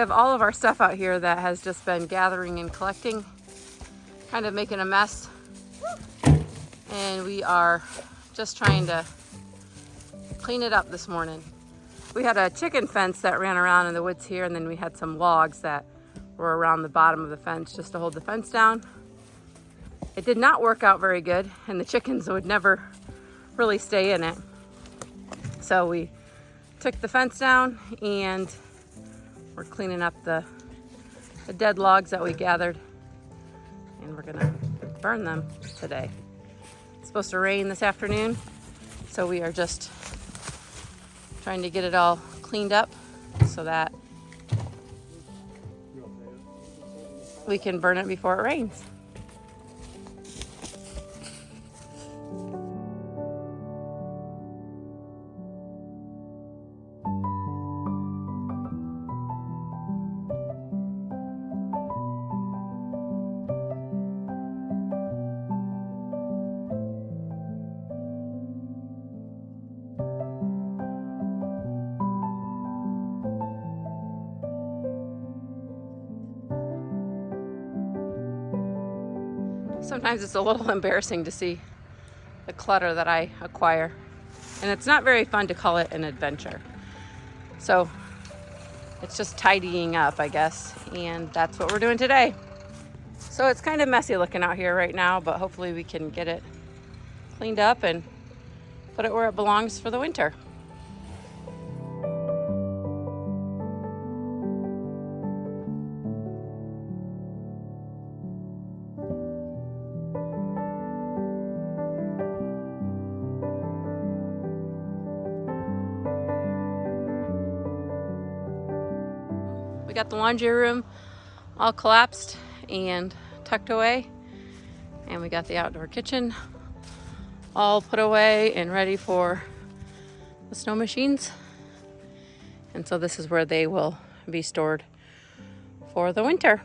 have all of our stuff out here that has just been gathering and collecting, kind of making a mess. And we are just trying to clean it up this morning. We had a chicken fence that ran around in the woods here, and then we had some logs that were around the bottom of the fence just to hold the fence down. It did not work out very good, and the chickens would never really stay in it. So we took the fence down and we're cleaning up the dead logs that we gathered, and we're gonna burn them today. It's supposed to rain this afternoon, so we are just trying to get it all cleaned up so that we can burn it before it rains. Sometimes it's a little embarrassing to see the clutter that I acquire, and it's not very fun to call it an adventure. So it's just tidying up, I guess, and that's what we're doing today. So it's kind of messy looking out here right now, but hopefully we can get it cleaned up and put it where it belongs for the winter. We got the laundry room all collapsed and tucked away, and we got the outdoor kitchen all put away and ready for the snow machines. And so this is where they will be stored for the winter.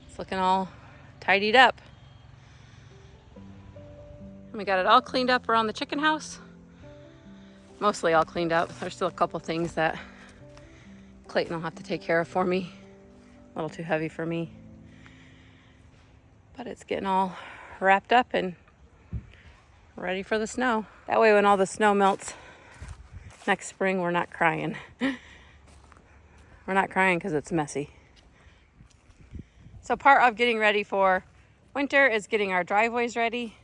It's looking all tidied up. And we got it all cleaned up around the chicken house. Mostly all cleaned up. There's still a couple things that Clayton will have to take care of for me. A little too heavy for me. But it's getting all wrapped up and ready for the snow. That way when all the snow melts next spring, we're not crying. We're not crying because it's messy. So part of getting ready for winter is getting our driveways ready.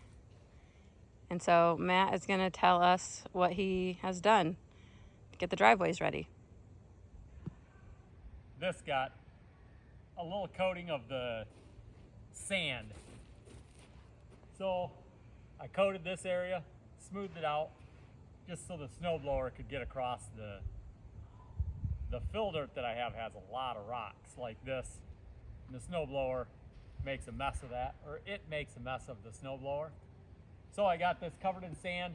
And so Matt is going to tell us what he has done to get the driveways ready. This got a little coating of the sand. So I coated this area, smoothed it out, just so the snowblower could get across the fill dirt that I have has a lot of rocks like this. And the snowblower makes a mess of that, or it makes a mess of the snowblower. So I got this covered in sand.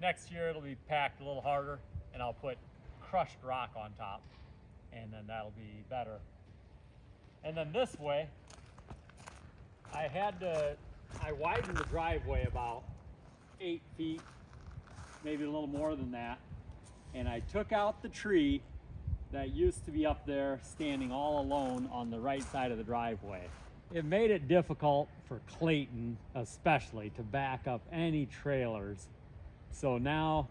Next year it'll be packed a little harder, and I'll put crushed rock on top, and then that'll be better. And then this way, I widened the driveway about 8 feet, maybe a little more than that, and I took out the tree that used to be up there standing all alone on the right side of the driveway. It made it difficult for Clayton especially to back up any trailers. So now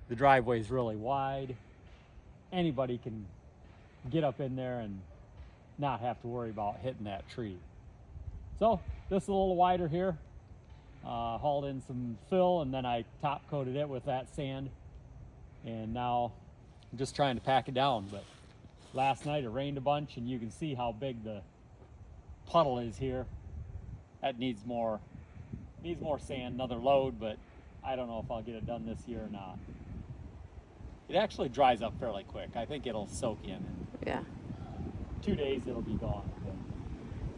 the driveway is really wide. Anybody can get up in there and not have to worry about hitting that tree. So this is a little wider here. Hauled in some fill, and then I top coated it with that sand. And now I'm just trying to pack it down. But last night it rained a bunch, and you can see how big the puddle is here. That needs more sand, another load, but I don't know if I'll get it done this year or not. It actually dries up fairly quick. I think it'll soak in. Yeah. 2 days it'll be gone.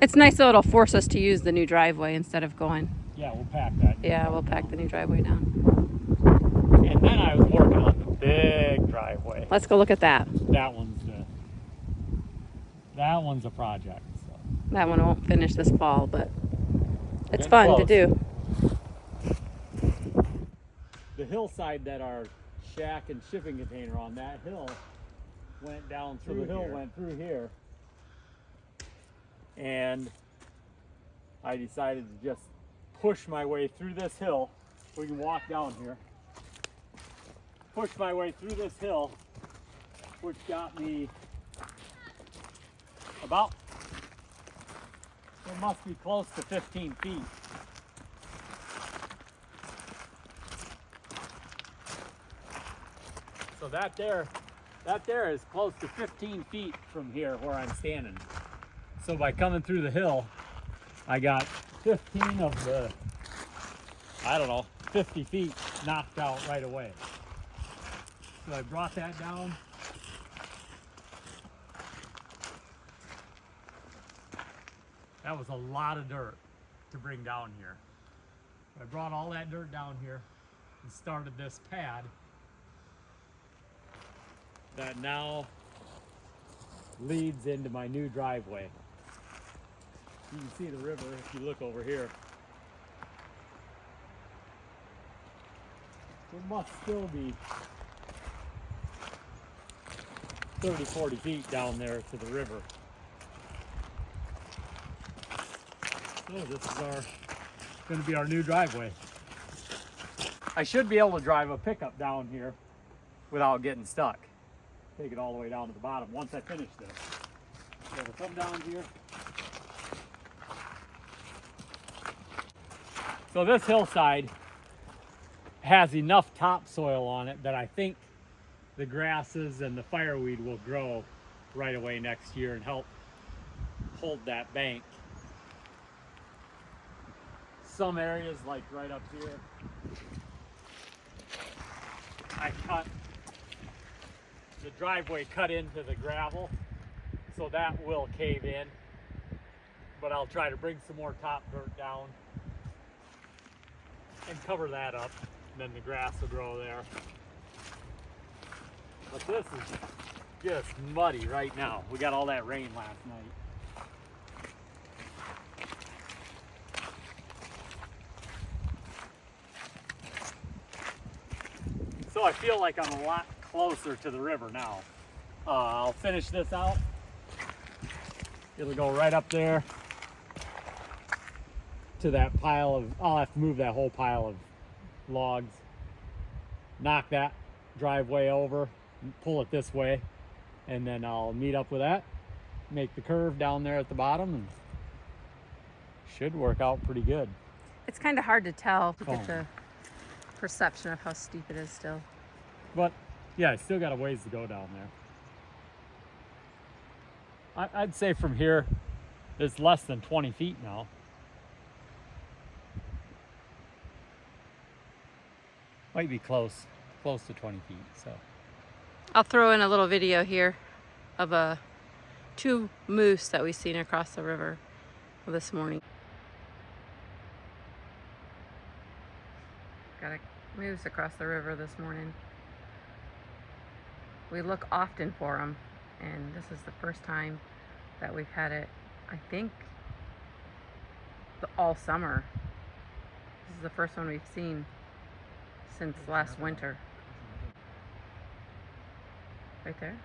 It's nice though, it'll force us to use the new driveway instead of going. Yeah, we'll pack that. Yeah, we'll pack the new driveway down. And then I was working on the big driveway. Let's go look at that. That one's a project. So. That one won't finish this fall, but it's Getting fun close. to do. The hillside that our shack and shipping container on that hill went down through went through here. And I decided to just push my way through this hill. We can walk down here. Push my way through this hill, which got me about, it must be close to 15 feet. So that there is close to 15 feet from here where I'm standing. So by coming through the hill, I got 15 of the, I don't know, 50 feet knocked out right away. So I brought that down. That was a lot of dirt to bring down here. I brought all that dirt down here and started this pad that now leads into my new driveway. You can see the river if you look over here. There must still be 30, 40 feet down there to the river. So this is going to be our new driveway. I should be able to drive a pickup down here without getting stuck. Take it all the way down to the bottom once I finish this. So we'll come down here. So this hillside has enough topsoil on it that I think the grasses and the fireweed will grow right away next year and help hold that bank. Some areas, like right up here, I cut the driveway cut into the gravel, so that will cave in, but I'll try to bring some more top dirt down and cover that up, and then the grass will grow there. But this is just muddy right now. We got all that rain last night. So I feel like I'm a lot closer to the river now. I'll finish this out. It'll go right up there to that pile of, I'll have to move that whole pile of logs, knock that driveway over, pull it this way, and then I'll meet up with that, make the curve down there at the bottom, and should work out pretty good. It's kind of hard to tell to get the perception of how steep it is still. But yeah, I still got a ways to go down there. I'd say from here, it's less than 20 feet now. Might be close to 20 feet, so. I'll throw in a little video here of two moose that we seen across the river this morning. Got a moose across the river this morning. We look often for them, and this is the first time that we've had it, I think, all summer. This is the first one we've seen since last winter. Right there?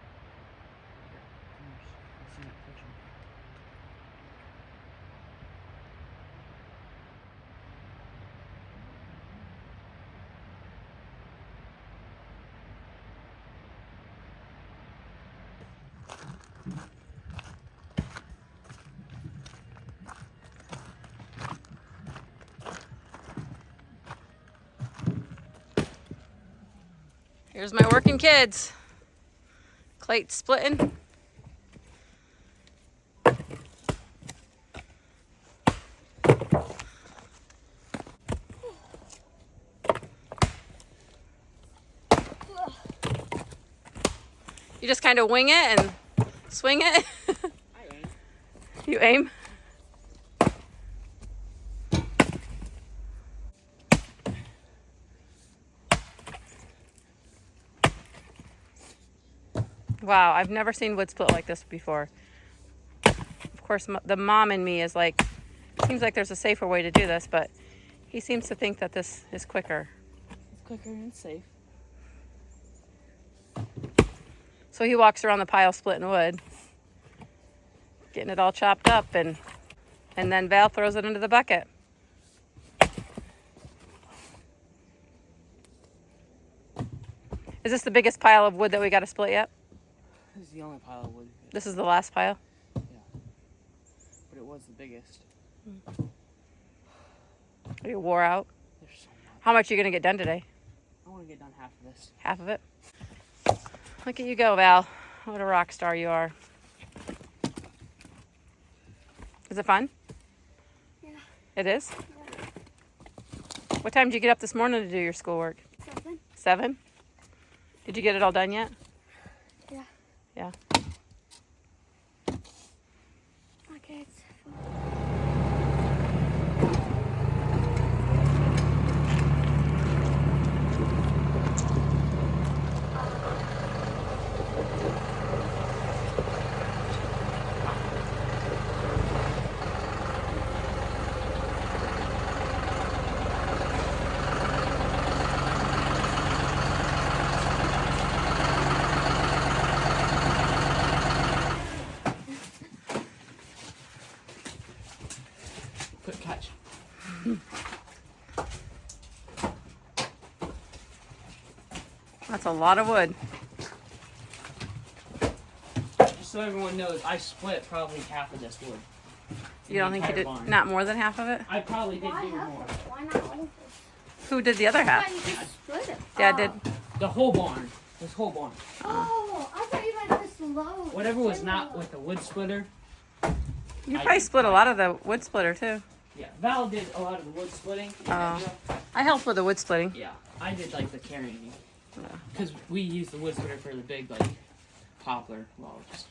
Here's my working kids. Plate splitting. You just kind of wing it and swing it? I aim. You aim? Wow, I've never seen wood split like this before. Of course, the mom in me is like, seems like there's a safer way to do this, but he seems to think that this is quicker. It's quicker and safe. So he walks around the pile splitting wood, getting it all chopped up, and then Val throws it into the bucket. Is this the biggest pile of wood that we got to split yet? This is the only pile of wood. This is the last pile? Yeah. But it was the biggest. Are you wore out? There's so much. How much are you going to get done today? I want to get done half of this. Half of it? Look at you go, Val. What a rock star you are. Is it fun? Yeah. It is? Yeah. What time did you get up this morning to do your schoolwork? 7. 7? Did you get it all done yet? Yeah. Yeah. Okay, it's Quick catch. That's a lot of wood. Just so everyone knows, I split probably half of this wood. You don't think you did? Not more than half of it? I probably did why do half more. of it? Why not all of it? Who did the other Why half? you just split it? Dad did. The whole barn. This whole barn. Oh, I thought you meant this load. Whatever was not with the wood splitter. You probably split a lot of the wood splitter too. Yeah, Val did a lot of the wood splitting. Oh. I helped with the wood splitting. Yeah, I did like the carrying. Yeah. Because we used the wood splitter for the big, like, poplar logs.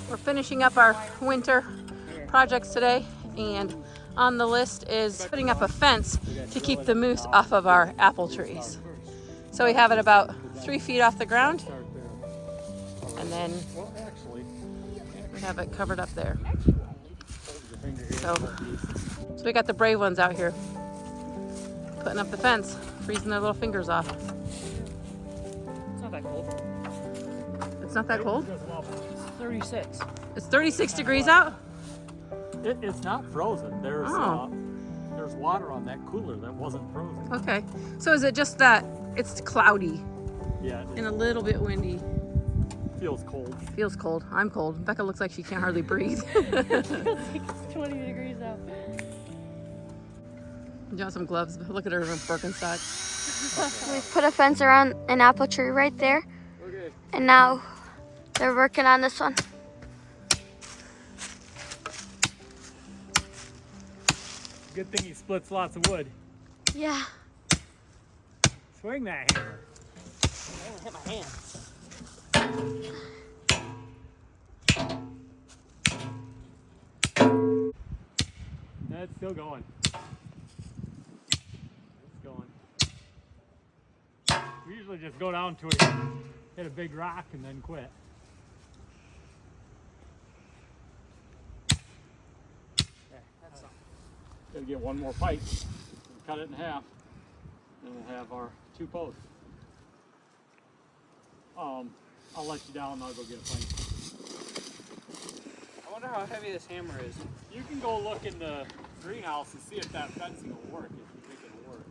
We're finishing up our winter projects today, and on the list is putting up a fence to keep the moose off of our apple trees. So we have it about 3 feet off the ground, and then we have it covered up there. So we got the brave ones out here putting up the fence, freezing their little fingers off. It's not that cold. It's not that cold? It's 36. It's 36 degrees out? It's not frozen. There's water on that cooler that wasn't frozen. Okay. So is it just that it's cloudy Yeah, and a little bit windy? feels cold. Feels cold. I'm cold. Becca looks like she can't hardly breathe. It's 20 degrees out. You want some gloves? Look at her Birkenstocks. We put a fence around an apple tree right there. Okay. And now they're working on this one. Good thing he splits lots of wood. Yeah. Swing that hammer. I don't hit my hand. That's still going. It's going. We usually just go down to it, hit a big rock, and then quit. Gotta get one more pipe, and cut it in half, and we'll have our 2 posts. I'll let you down and I'll go get a pipe. I wonder how heavy this hammer is. You can go look in the greenhouse and see if that fencing will work, if you think it'll work.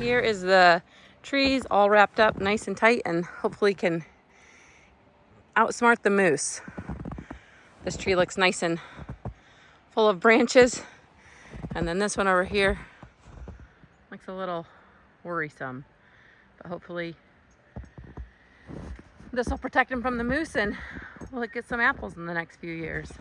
Here is the trees all wrapped up nice and tight, and hopefully can outsmart the moose. This tree looks nice and full of branches, and then this one over here looks a little worrisome, but hopefully this will protect him from the moose and we'll get some apples in the next few years.